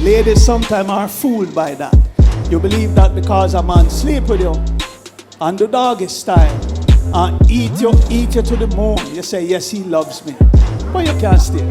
Ladies sometimes are fooled by that. You believe that because a man sleep with you and do doggy style and eat you to the moon, you say, yes, he loves me. But you can't stay.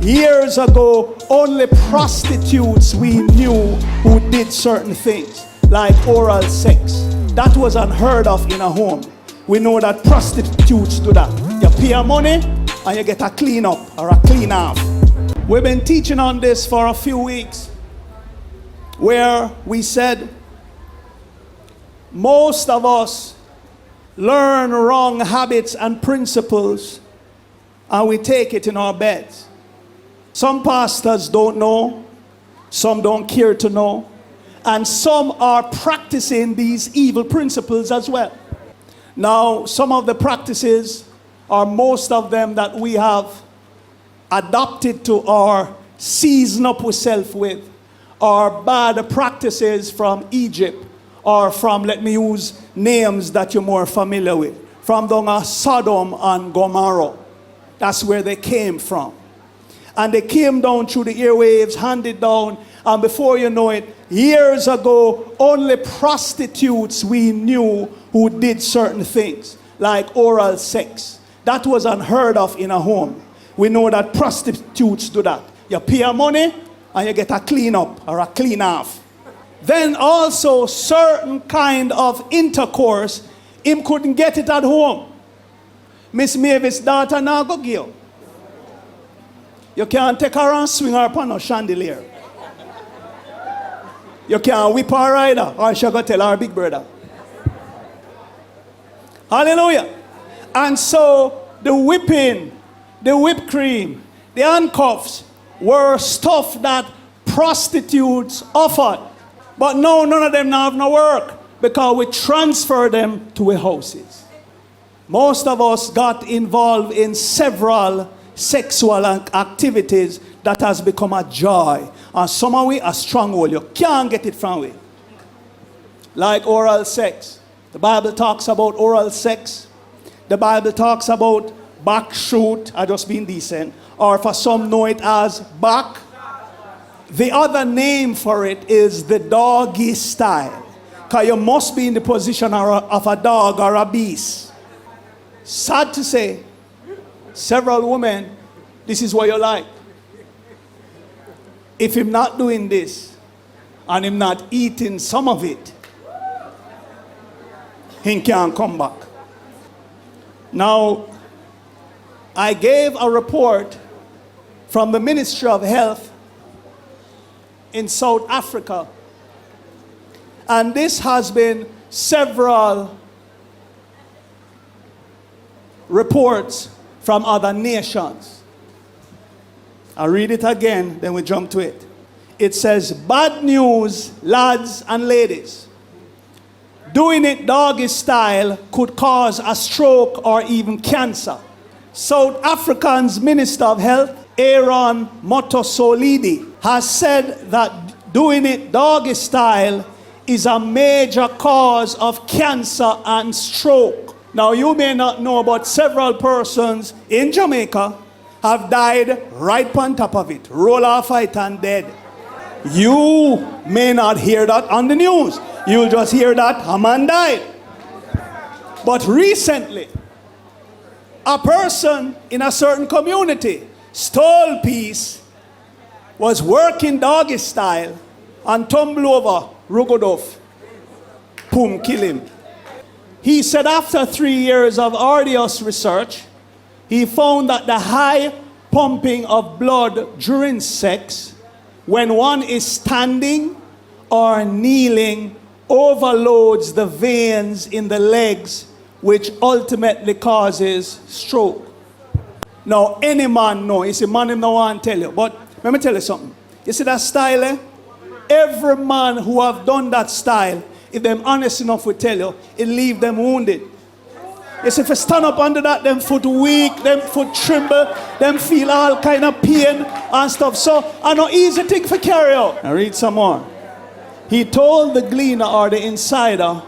Years ago, only prostitutes we knew who did certain things, like oral sex. That was unheard of in a home. We know that prostitutes do that. You pay your money and you get a clean up or a clean off. We've been teaching on this for a few weeks, where we said most of us learn wrong habits and principles and we take it in our beds. Some pastors don't know, some don't care to know, and some are practicing these evil principles as well. Now, some of the practices, or most of them that we have adopted to or season up ourselves with, are bad practices from Egypt, or from, let me use names that you're more familiar with, from down Sodom and Gomorrah. That's where they came from. And they came down through the airwaves, handed down, and before you know it, years ago, only prostitutes we knew who did certain things, like oral sex. That was unheard of in a home. We know that prostitutes do that. You pay your money and you get a clean up or a clean off. Then also certain kind of intercourse, him couldn't get it at home. Miss Mavis' daughter now go give you. You can't take her and swing her upon a chandelier. You can't whip her rider or she go tell her big brother. Hallelujah. And so the whipping, the whipped cream, the handcuffs were stuff that prostitutes offered. But no, none of them now have no work because we transfer them to our houses. Most of us got involved in several sexual activities that has become a joy. And some of we a stronghold. You can't get it from we. Like oral sex. The Bible talks about oral sex. The Bible talks about back shoot, I just being decent, or for some know it as back. The other name for it is the doggy style, because you must be in the position of a dog or a beast. Sad to say, several women, this is what you like. If him not doing this and him not eating some of it, he can't come back. Now, I gave a report from the Ministry of Health in South Africa, and this has been several reports from other nations. I'll read it again, then we jump to it. It says, bad news, lads and ladies. Doing it doggy style could cause a stroke or even cancer. South Africa's Minister of Health, Aaron Motosolidi, has said that doing it doggy style is a major cause of cancer and stroke. Now you may not know, but several persons in Jamaica have died right on top of it. Roll off it and dead. You may not hear that on the news. You'll just hear that a man died. But recently, a person in a certain community, stole piece, was working doggy style and tumble over, Rugodoff. Boom, kill him. He said after 3 years of arduous research, he found that the high pumping of blood during sex, when one is standing or kneeling, overloads the veins in the legs, which ultimately causes stroke. Now, any man know, you see, man him no want to tell you, but let me tell you something. You see that style, eh? Every man who have done that style, if them honest enough will tell you, it leave them wounded. You see, if you stand up under that, them foot weak, them foot tremble, them feel all kind of pain and stuff. So, I know easy thing for carry out. Now read some more. He told the gleaner or the insider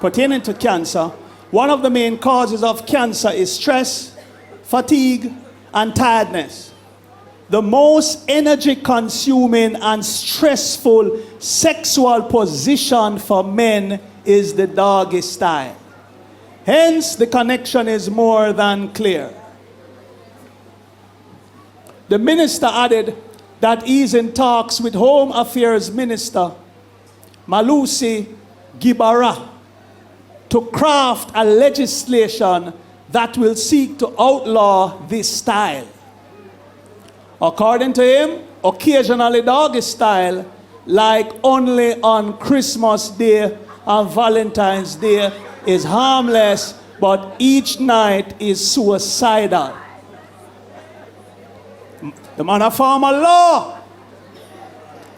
pertaining to cancer, one of the main causes of cancer is stress, fatigue, and tiredness. the most energy consuming and stressful sexual position for men is the doggy style. Hence, the connection is more than clear. The minister added that he's in talks with Home Affairs Minister Malusi Gibara to craft a legislation that will seek to outlaw this style. According to him, occasionally doggy style, like only on Christmas Day and Valentine's Day, is harmless, but each night is suicidal. The man a form of law.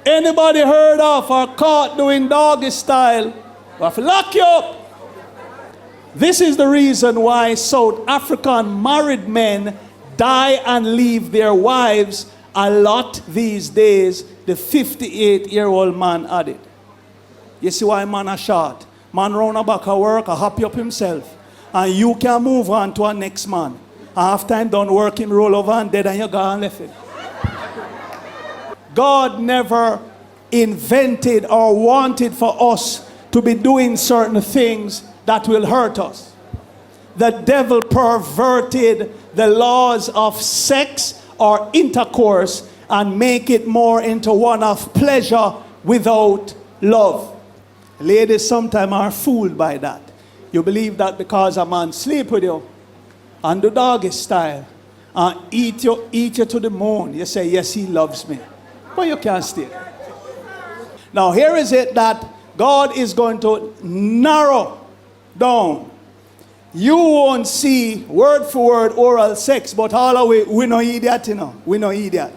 Anybody heard of or caught doing doggy style, we have to lock you up. This is the reason why South African married men die and leave their wives a lot these days, the 58-year-old man added. You see why man are short? Man round about at work, happy up himself. And you can move on to a next man. And after I'm done working, roll over and dead and you go and left it. God never invented or wanted for us to be doing certain things that will hurt us. The devil perverted the laws of sex or intercourse and make it more into one of pleasure without love. Ladies sometimes are fooled by that. You believe that because a man sleep with you and the doggy style and eat you to the moon, you say, yes, he loves me. But you can't stay. Now here is it that God is going to narrow down. You won't see word for word oral sex, but all of we no idiot, you know. We no idiot.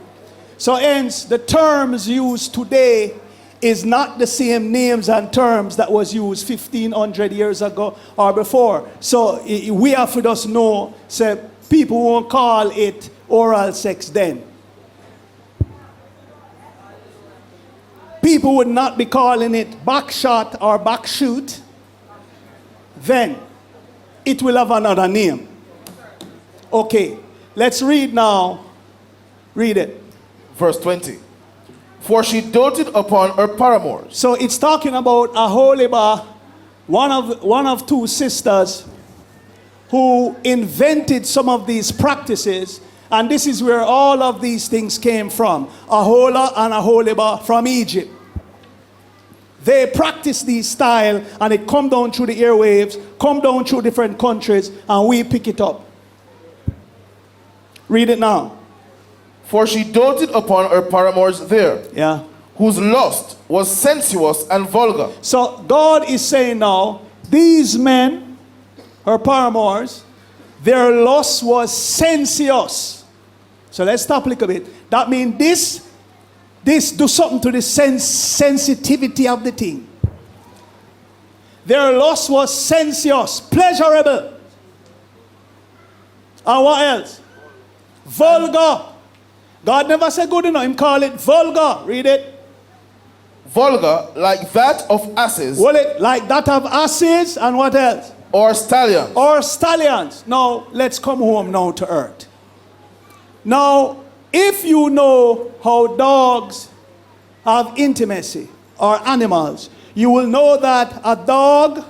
So hence, the terms used today is not the same names and terms that was used 1,500 years ago or before. So we have to just know, say, people won't call it oral sex then. People would not be calling it back shot or back shoot. Then it will have another name. Okay, let's read now. Read it. Verse 20. For she doted upon her paramours. So it's talking about Aholiba, one of two sisters who invented some of these practices, and this is where all of these things came from. Ahola and Aholiba from Egypt. They practice these style, and it come down through the airwaves, come down through different countries, and we pick it up. Read it now. For she doted upon her paramours there, yeah, whose lust was sensuous and vulgar. So God is saying now, these men, her paramours, their lust was sensuous. So let's stop a little bit. That means this do something to the sensitivity of the thing. Their lust was sensuous, pleasurable. And what else? Vulgar. God never said good enough. Him call it vulgar. Read it. Vulgar, like that of asses. Well, it like that of asses, and what else? Or stallions. Or stallions. Now, let's come home now to earth. Now, if you know how dogs have intimacy, or animals, you will know that a dog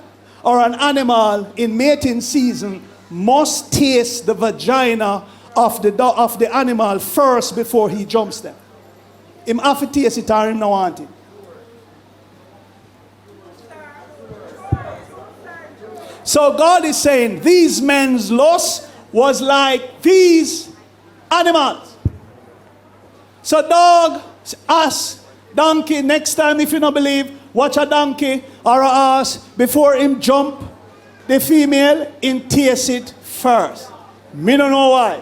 or an animal in mating season must taste the vagina of the animal first before he jumps them. Him have to taste it or him no want it. So God is saying these men's lust was like these animals. So dog, ass, donkey, next time if you don't believe, watch a donkey or a ass before him jump the female, him taste it first. Me don't know why.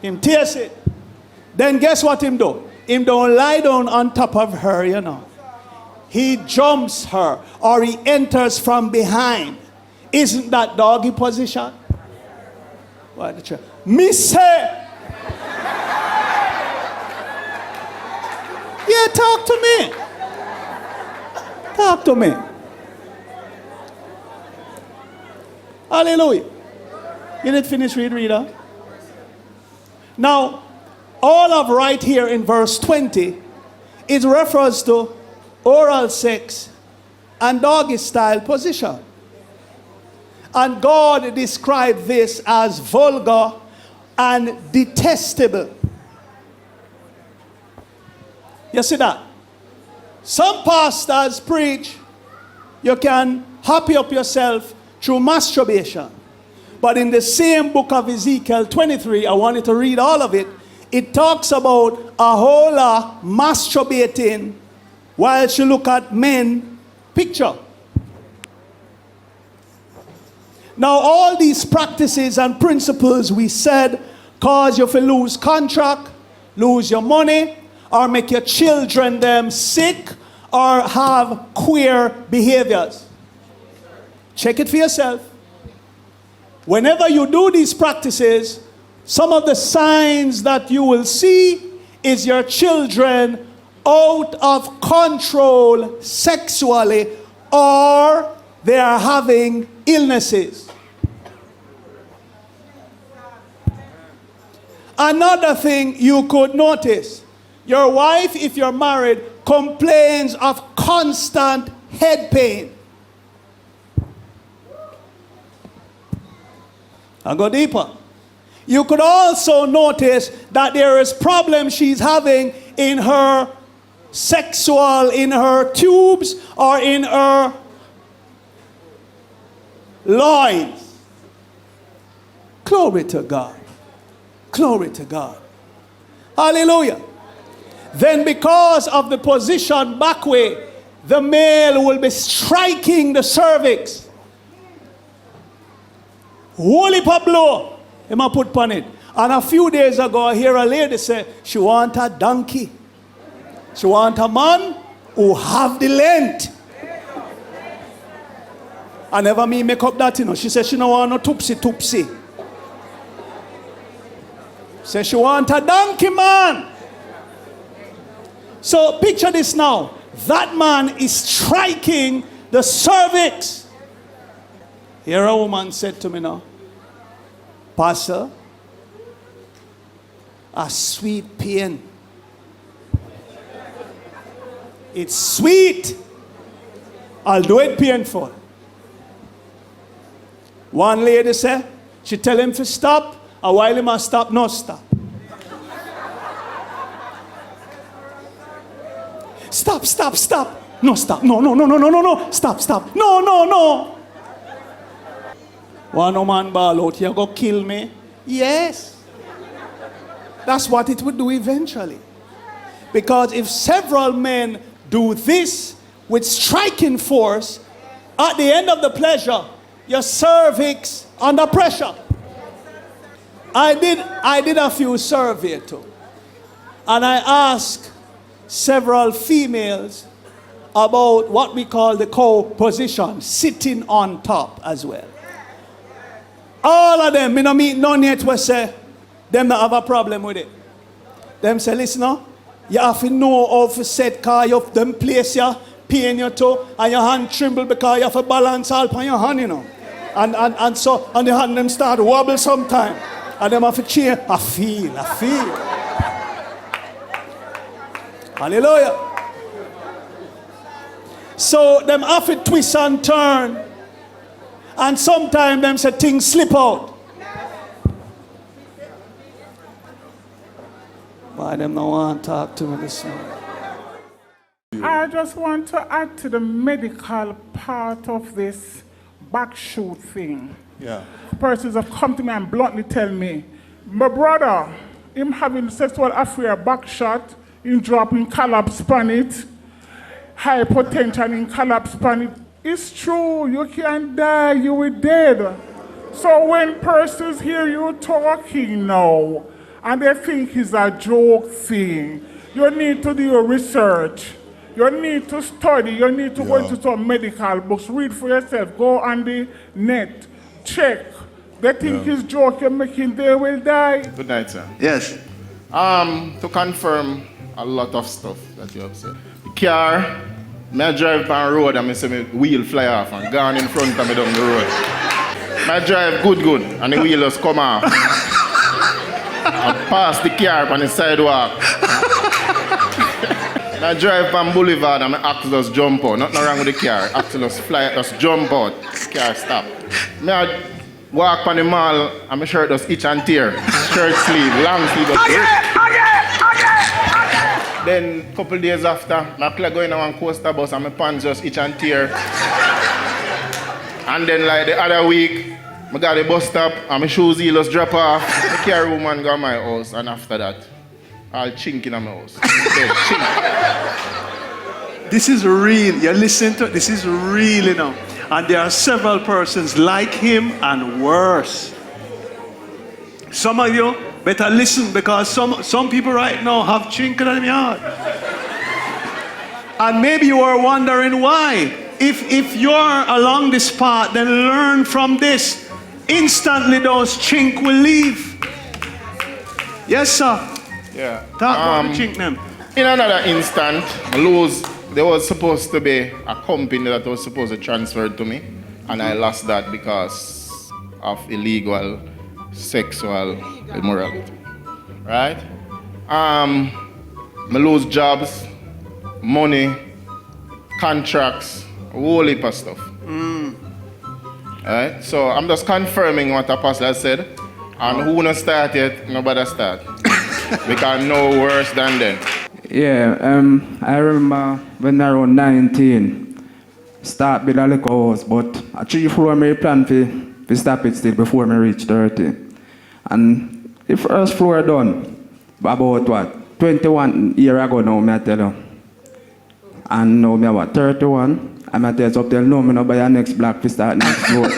Him taste it. Then guess what him do? Him don't lie down on top of her, you know. He jumps her or he enters from behind. Isn't that doggy position? What the me say? Yeah, talk to me. Talk to me. Hallelujah. You didn't finish reader? Now, all of right here in verse 20, it refers to oral sex and doggy style position. And God described this as vulgar and detestable. You see that? Some pastors preach you can happy up yourself through masturbation. But in the same book of Ezekiel 23, I wanted to read all of it. It talks about Aholah masturbating while she look at men picture. Now all these practices and principles we said cause you to lose contract, lose your money, or make your children them sick, or have queer behaviors. Check it for yourself. Whenever you do these practices, some of the signs that you will see is your children out of control sexually, or they are having illnesses. Another thing you could notice, your wife, if you're married, complains of constant head pain. I'll go deeper. You could also notice that there is problem she's having in her sexual, in her tubes, or in her loins. Glory to God. Glory to God. Hallelujah. Then because of the position back way, the male will be striking the cervix. Holy Pablo, he might put on it. And a few days ago, I hear a lady say she want a donkey. She want a man who have the length. I never me make up that, you know. She said she don't want no tupsy. Say she want a donkey man. So picture this now. That man is striking the cervix. Here a woman said to me now, Pastor, a sweet pain. It's sweet. I'll do it painful. One lady said, she tell him to stop, and while he must stop, no stop. Stop. No, stop. No. Stop. No. One man ball out, you go kill me? Yes. That's what it would do eventually. Because if several men do this with striking force, at the end of the pleasure, your cervix under pressure. I did a few surveys too. And I asked several females about what we call the cow position, sitting on top as well. All of them, me no meet none yet will say, them not have a problem with it. Them say, listen now, you have to know how to set, because you have them place you, pain your toe, and your hand tremble because you have to balance all on your hand, you know. And so, and the hand them start wobble sometime. And them have to change. I feel. Hallelujah. So them have to twist and turn. And sometimes them say things slip out. Why them no want to talk to me this morning? I just want to add to the medical part of this backshoot thing. Yeah. Persons have come to me and bluntly tell me, my brother, him having sexual affair backshot, him dropping collapse on it, hypertension in collapse on it. It's true, you can die, you will dead. So when persons hear you talking now, and they think it's a joke thing, you need to do your research. You need to study, you need to go into some medical books, read for yourself, go on the net, check. They think it's joke you're making, they will die. Good night, sir. Yes. To confirm a lot of stuff that you have said. The car, I drive on the road and I see my wheel fly off and gone in front of me down the road. I drive good, and the wheel just come off. I pass the car on the sidewalk. I drive on Boulevard and my axle just jump out. Nothing wrong with the car. Axle just fly, just jump out. Car stop. I walk on the mall and my shirt just itch and tear. Shirt sleeve, long sleeve just rip. Then a couple days after, my clock going on one coaster bus and my pants just itch and tear. And then like the other week, I got the bus stop and my shoes heel just drop off. The car woman got my house, and after that, I'll chink in my house. Chink. This is real. You listen to it. This is real, you know. And there are several persons like him and worse. Some of you better listen, because some people right now have chink in their heart. And maybe you are wondering why. If you're along this path, then learn from this. Instantly those chink will leave. Yes, sir. Yeah. Talk about the chink them. In another instant, there was supposed to be a company that was supposed to transfer to me, and I lost that because of illegal sexual immorality. Right? I lose jobs, money, contracts, a whole heap of stuff. Right? So I'm just confirming what Apostle has said. And who not start yet, nobody start. Because no worse than them. Yeah, I remember when I was 19, start with a little house, but a 3-floor I plan to stop it still before I reach 30. And the first floor done, about what, 21 years ago now, I tell you. And now I'm what, 31? I'm at this up there, no, I'm not buy a next block to start next floor.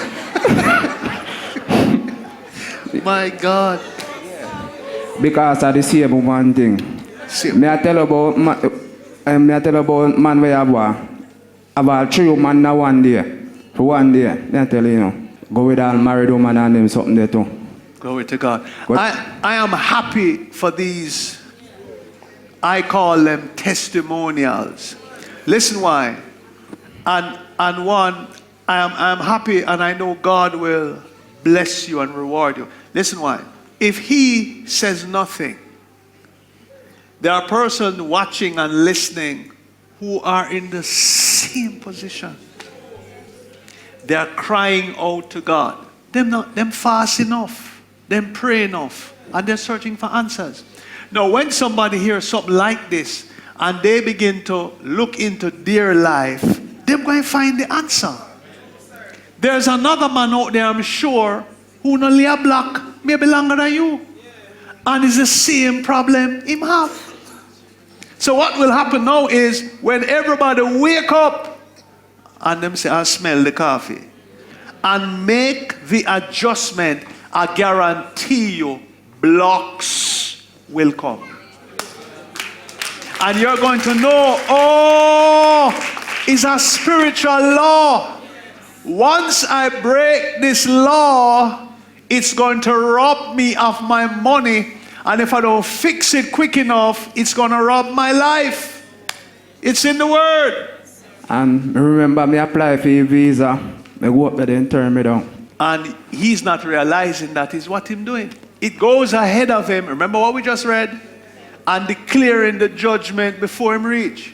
My God. Because I see about one thing. I tell you about man where I have about 3 women now one day. For one day, I tell you, go with all married women and them something there too. Glory to God. I am happy for these, I call them testimonials. Listen why. And one, I'm happy, and I know God will bless you and reward you. Listen why. If he says nothing, there are persons watching and listening who are in the same position. They are crying out to God. Them fast enough, them pray enough, and they're searching for answers. Now, when somebody hears something like this and they begin to look into their life, they're going to find the answer. There's another man out there, I'm sure, who only a block, maybe longer than you. And it's the same problem him have. So what will happen now is, when everybody wake up and them say, I smell the coffee, and make the adjustment, I guarantee you, blocks will come. And you're going to know, oh, it's a spiritual law. Once I break this law, it's going to rob me of my money. And if I don't fix it quick enough, it's going to rob my life. It's in the Word. And remember, me apply for a visa. I go up there and turn me down. And he's not realizing that is what he's doing. It goes ahead of him. Remember what we just read? And declaring the judgment before him reach.